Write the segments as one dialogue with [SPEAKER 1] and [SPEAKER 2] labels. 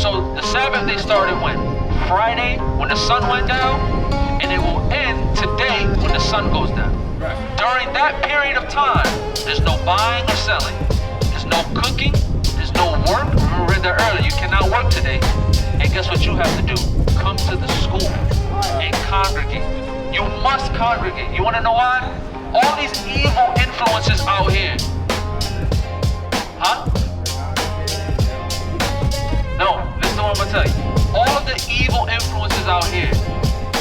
[SPEAKER 1] So the Sabbath day started when? Friday, when the sun went down, and it will end today when the sun goes down.
[SPEAKER 2] Right.
[SPEAKER 1] During that period of time, there's no buying or selling, there's no cooking, there's no work. Remember, we read that earlier, you cannot work today. And guess what you have to do? Come to the school and congregate. You must congregate. You want to know why? All these evil influences out here. Huh? No, listen to what I'm going to tell you. All of the evil influences out here,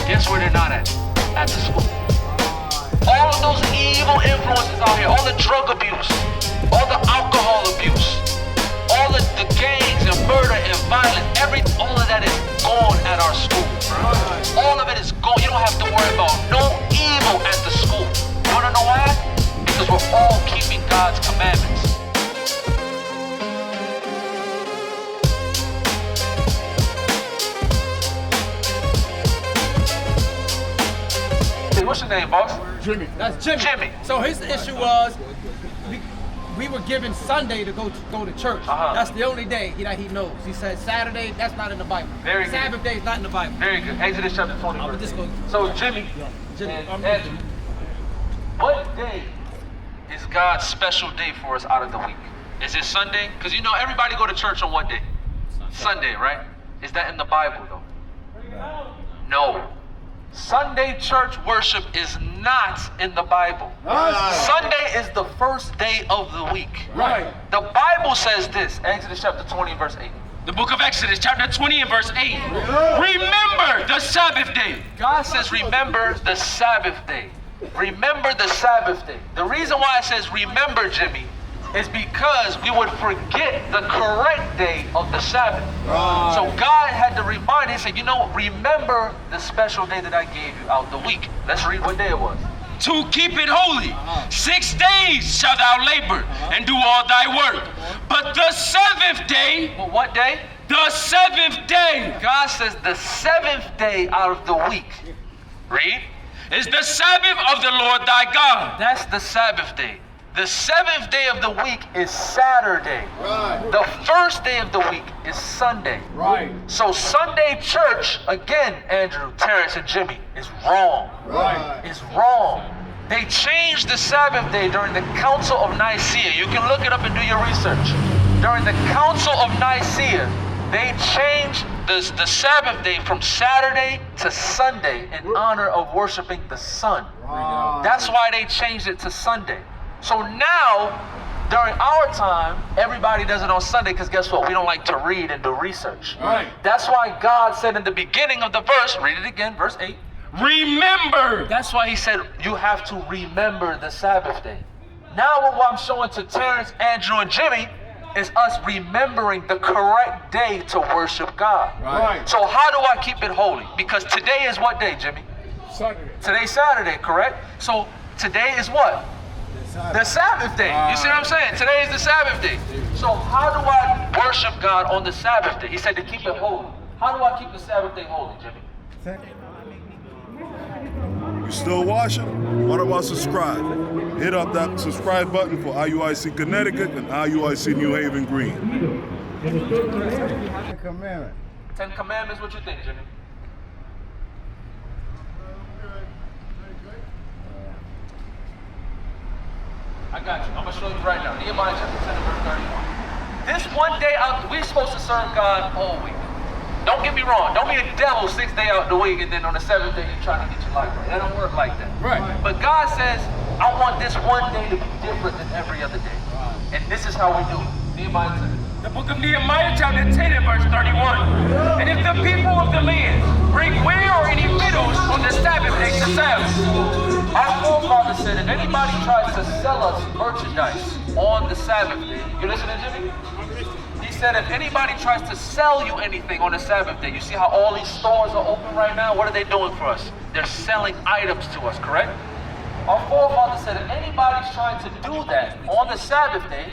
[SPEAKER 1] guess where they're not at? At the school. All of those evil influences out here, all the drug abuse, all the alcohol abuse, all of the gangs and murder and violence, all of that is gone at our school. All of it is gone. You don't have to worry about no evil at the school. You want to know why? Because we're all keeping God's commandments. What's your name, boss?
[SPEAKER 2] Jimmy. That's Jimmy.
[SPEAKER 1] Jimmy.
[SPEAKER 2] So his issue was we were given Sunday to go to church. That's the only day that he knows. He said Saturday, that's not in the Bible.
[SPEAKER 1] Very good.
[SPEAKER 2] Sabbath day is not in the Bible.
[SPEAKER 1] Very good. Exodus chapter 20. So Jimmy,
[SPEAKER 2] Jimmy.
[SPEAKER 1] What day is God's special day for us out of the week? Is it Sunday? Because you know everybody go to church on what day? Sunday, right? Is that in the Bible though? No. Sunday church worship is not in the Bible. Sunday is the first day of the week.
[SPEAKER 2] Right.
[SPEAKER 1] The Bible says this, Exodus chapter 20 verse 8.
[SPEAKER 3] The book of Exodus, chapter 20 and verse 8. Remember the Sabbath day.
[SPEAKER 1] God says remember the Sabbath day. Remember the Sabbath day. The reason why it says remember, Jimmy, is because we would forget the correct day of the Sabbath. So God had to remind, he said, you know, remember the special day that I gave you out the week. Let's read what day it was.
[SPEAKER 3] To keep it holy. 6 days shalt thou labor and do all thy work. But the seventh day.
[SPEAKER 1] Well, what day?
[SPEAKER 3] The seventh day.
[SPEAKER 1] God says the seventh day out of the week. Read.
[SPEAKER 3] Is the Sabbath of the Lord thy God.
[SPEAKER 1] That's the Sabbath day. The seventh day of the week is Saturday.
[SPEAKER 2] Right.
[SPEAKER 1] The first day of the week is Sunday.
[SPEAKER 2] Right.
[SPEAKER 1] So Sunday church, again, Andrew, Terrence, and Jimmy, is wrong.
[SPEAKER 2] Right.
[SPEAKER 1] Is wrong. They changed the Sabbath day during the Council of Nicaea. You can look it up and do your research. During the Council of Nicaea, they changed the Sabbath day from Saturday to Sunday in honor of worshiping the sun.
[SPEAKER 2] Right.
[SPEAKER 1] That's why they changed it to Sunday. So now, during our time, everybody does it on Sunday because guess what? We don't like to read and do research.
[SPEAKER 2] Right.
[SPEAKER 1] That's why God said in the beginning of the verse, read it again, verse 8.
[SPEAKER 3] Remember.
[SPEAKER 1] That's why he said you have to remember the Sabbath day. Now what I'm showing to Terrence, Andrew, and Jimmy is us remembering the correct day to worship God.
[SPEAKER 2] Right.
[SPEAKER 1] So how do I keep it holy? Because today is what day, Jimmy?
[SPEAKER 2] Saturday.
[SPEAKER 1] Today's Saturday, correct? So today is what? The Sabbath day. You see what I'm saying? Today is the Sabbath day. So how do I worship God on the Sabbath day? He said to keep it holy. How do I keep the Sabbath day holy, Jimmy?
[SPEAKER 4] You still watching? What about subscribe? Hit up that subscribe button for IUIC Connecticut and IUIC New Haven Green.
[SPEAKER 2] Ten Commandments.
[SPEAKER 1] 10 Commandments, what you think, Jimmy? I got you. I'm going to show you right now. Nehemiah chapter 10 and verse 31. This one day out, we're supposed to serve God all week. Don't get me wrong. Don't be a devil 6 days out the week and then on the 7th day you're trying to get your life right. That don't work like that.
[SPEAKER 2] Right.
[SPEAKER 1] But God says, I want this one day to be different than every other day. And this is how we do it. Nehemiah 10.
[SPEAKER 3] The book of Nehemiah, chapter 10 and verse 31. And if the people of the land bring ware or any victuals on the Sabbath day to sell,
[SPEAKER 1] our forefathers said if anybody tries to sell us merchandise on the Sabbath day, you listening, Jimmy? He said if anybody tries to sell you anything on the Sabbath day, you see how all these stores are open right now? What are they doing for us? They're selling items to us, correct? Our forefathers said if anybody's trying to do that on the Sabbath day,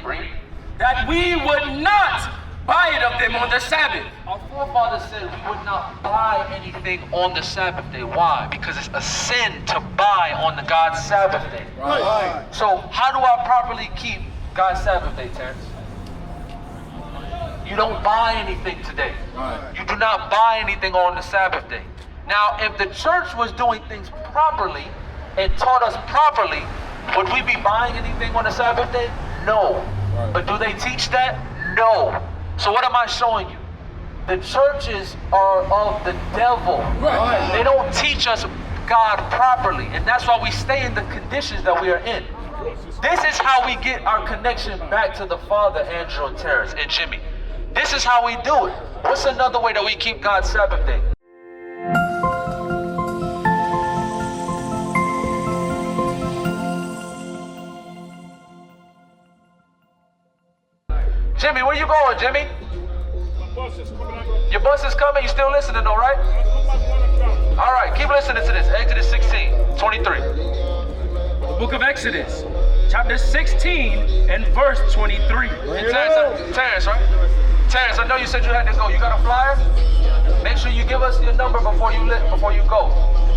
[SPEAKER 3] that we would not buy it of them on the Sabbath.
[SPEAKER 1] Our forefathers said we would not buy anything on the Sabbath day. Why? Because it's a sin to buy on the God's Sabbath day.
[SPEAKER 2] Right.
[SPEAKER 1] So how do I properly keep God's Sabbath day, Terrence? You don't buy anything today. You do not buy anything on the Sabbath day. Now, if the church was doing things properly and taught us properly, would we be buying anything on the Sabbath day? No. But do they teach that? No. So what am I showing you? The churches are of the devil. They don't teach us God properly, and that's why we stay in the conditions that we are in. This is how we get our connection back to the Father, Andrew and Terrence and Jimmy. This is how we do it. What's another way that we keep God's Sabbath day? Jimmy, where you going, Jimmy? Your bus is coming? You still listening though, right? All right, keep listening to this. Exodus 16, 23.
[SPEAKER 3] The book of Exodus, chapter 16 and verse 23.
[SPEAKER 1] Terrence, right? Terrence, I know you said you had to go. You got a flyer? Make sure you give us your number before you go.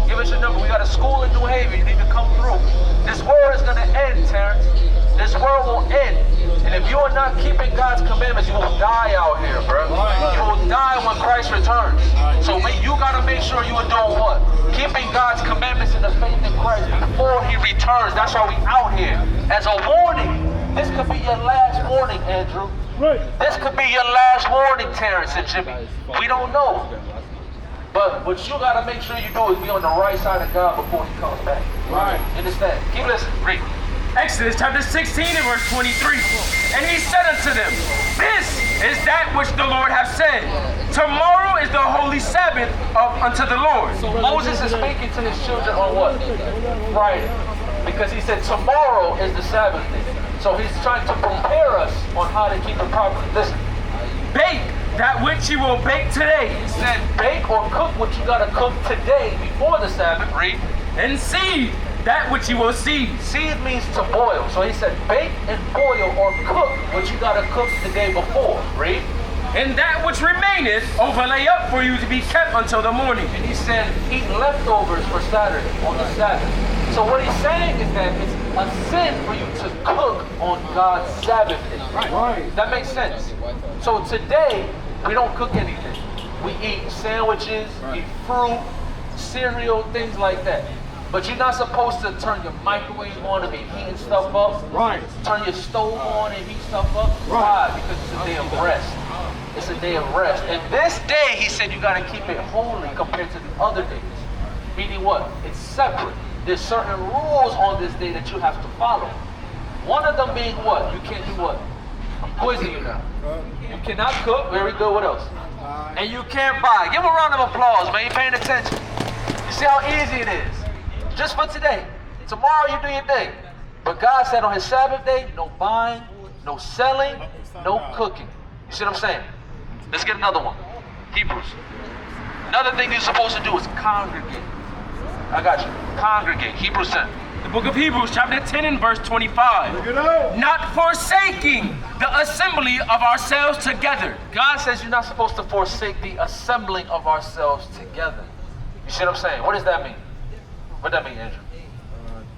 [SPEAKER 1] Give us your number. We got a school in New Haven. You need to come through. This world is going to end, Terrence. This world will end. And if you are not keeping God's commandments, you will die out here, bro. You will die when Christ returns. So you got to make sure you are doing what? Keeping God's commandments in the faith in Christ before he returns. That's why we out here. As a warning. This could be your last warning, Andrew. This could be your last warning, Terrence and Jimmy. We don't know. But what you got to make sure you do is be on the right side of God before he comes back. Right. Understand? Keep listening. Read.
[SPEAKER 3] Exodus chapter 16 and verse 23. And he said unto them, this is that which the Lord hath said. Tomorrow is the holy Sabbath unto the Lord.
[SPEAKER 1] So Moses is speaking to his children on what? Friday. Because he said tomorrow is the Sabbath day. So he's trying to prepare us on how to keep it properly. Listen.
[SPEAKER 3] Bake that which you will bake today.
[SPEAKER 1] He said bake or cook what you got to cook today before the Sabbath. Read.
[SPEAKER 3] And seed that which you will seed.
[SPEAKER 1] Seed means to boil. So he said bake and boil or cook what you got to cook the day before. Read.
[SPEAKER 3] And that which remaineth overlay up for you to be kept until the morning.
[SPEAKER 1] And he said eat leftovers for Saturday on the Sabbath. So what he's saying is that it's a sin for you to cook on God's Sabbath day. Right. That makes sense. So today we don't cook anything. We eat sandwiches, eat fruit, cereal, things like that. But you're not supposed to turn your microwave on and be heating stuff up. Right. Turn your stove on and heat stuff up. Right. Why? Because it's a day of rest. It's a day of rest. And this day, he said, you got to keep it holy compared to the other days. Meaning what? It's separate. There's certain rules on this day that you have to follow. One of them being what? You can't do what? I'm quizzing you now. You cannot cook. Very good. What else? And you can't buy. Give a round of applause, man. You're paying attention. You see how easy it is? Just for today. Tomorrow you do your thing. But God said on his Sabbath day, no buying, no selling, no cooking. You see what I'm saying? Let's get another one. Hebrews. Another thing you're supposed to do is congregate. I got you. Congregate. Hebrews 10.
[SPEAKER 3] The book of Hebrews, chapter 10 and verse 25. Not forsaking the assembly of ourselves together.
[SPEAKER 1] God says you're not supposed to forsake the assembling of ourselves together. You see what I'm saying? What does that mean? What does that mean, Andrew?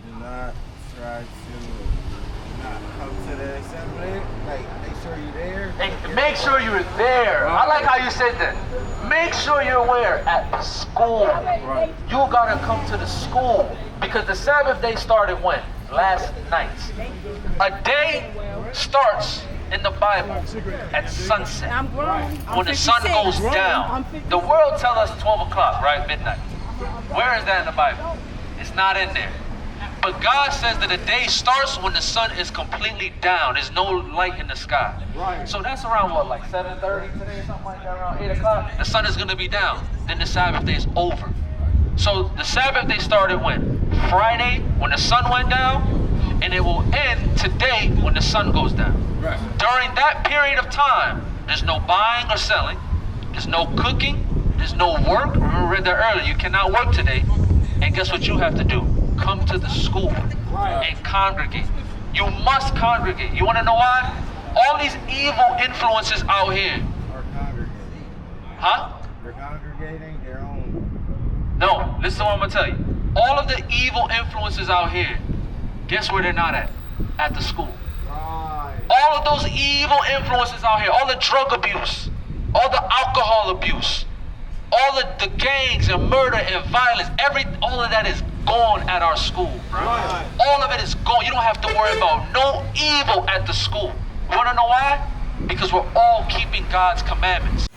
[SPEAKER 5] Do not try to not come to the assembly. Like, make sure you're there.
[SPEAKER 1] Hey, make sure you're there. I like how you said that. Make sure you're where? At the school. Right. You gotta come to the school. Because the Sabbath day started when? Last night. A day starts in the Bible at sunset. When the sun goes down. The world tells us 12 o'clock, right? Midnight. Where is that in the Bible? It's not in there. But God says that the day starts when the sun is completely down. There's no light in the sky. Right. So that's around what, like 7:30 today, something like that, around 8 o'clock? The sun is going to be down. Then the Sabbath day is over. So the Sabbath day started when? Friday, when the sun went down, and it will end today when the sun goes down. Right. During that period of time, there's no buying or selling. There's no cooking. There's no work. Remember, we read that earlier. You cannot work today. And guess what you have to do? Come to the school and congregate. You must congregate. You want to know why? All these evil influences out here.
[SPEAKER 5] Are congregating.
[SPEAKER 1] Huh?
[SPEAKER 5] They're congregating their own.
[SPEAKER 1] No, listen to what I'm going to tell you. All of the evil influences out here, guess where they're not at? At the school.
[SPEAKER 5] Right.
[SPEAKER 1] All of those evil influences out here, all the drug abuse, all the alcohol abuse, all the gangs and murder and violence, all of that is gone at our school, bro. Right. All of it is gone. You don't have to worry about no evil at the school. You wanna know why? Because we're all keeping God's commandments.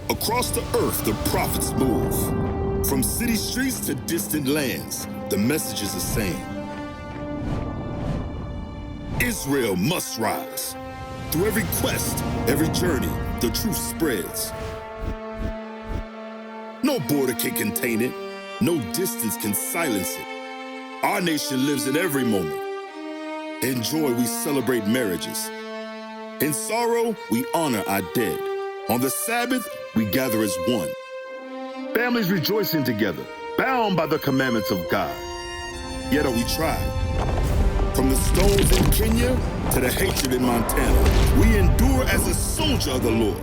[SPEAKER 6] Across the earth, the prophets move. From city streets to distant lands, the message is the same. Israel must rise. Through every quest, every journey, the truth spreads. No border can contain it. No distance can silence it. Our nation lives in every moment. In joy, we celebrate marriages. In sorrow, we honor our dead. On the Sabbath, we gather as one. Families rejoicing together, bound by the commandments of God. Yet are we tried? From the stones in Kenya to the hatred in Montana, we endure as a soldier of the Lord.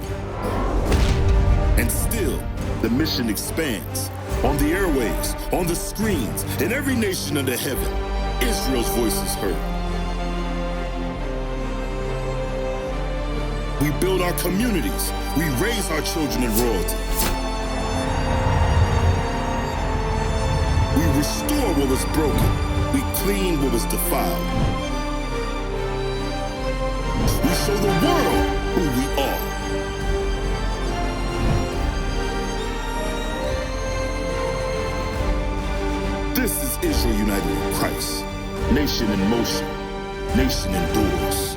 [SPEAKER 6] And still, the mission expands. On the airwaves, on the screens, in every nation under heaven, Israel's voice is heard. We build our communities. We raise our children in royalty. We restore what was broken. We clean what was defiled. We show the world who we are. This is Israel united in Christ. Nation in motion. Nation endures.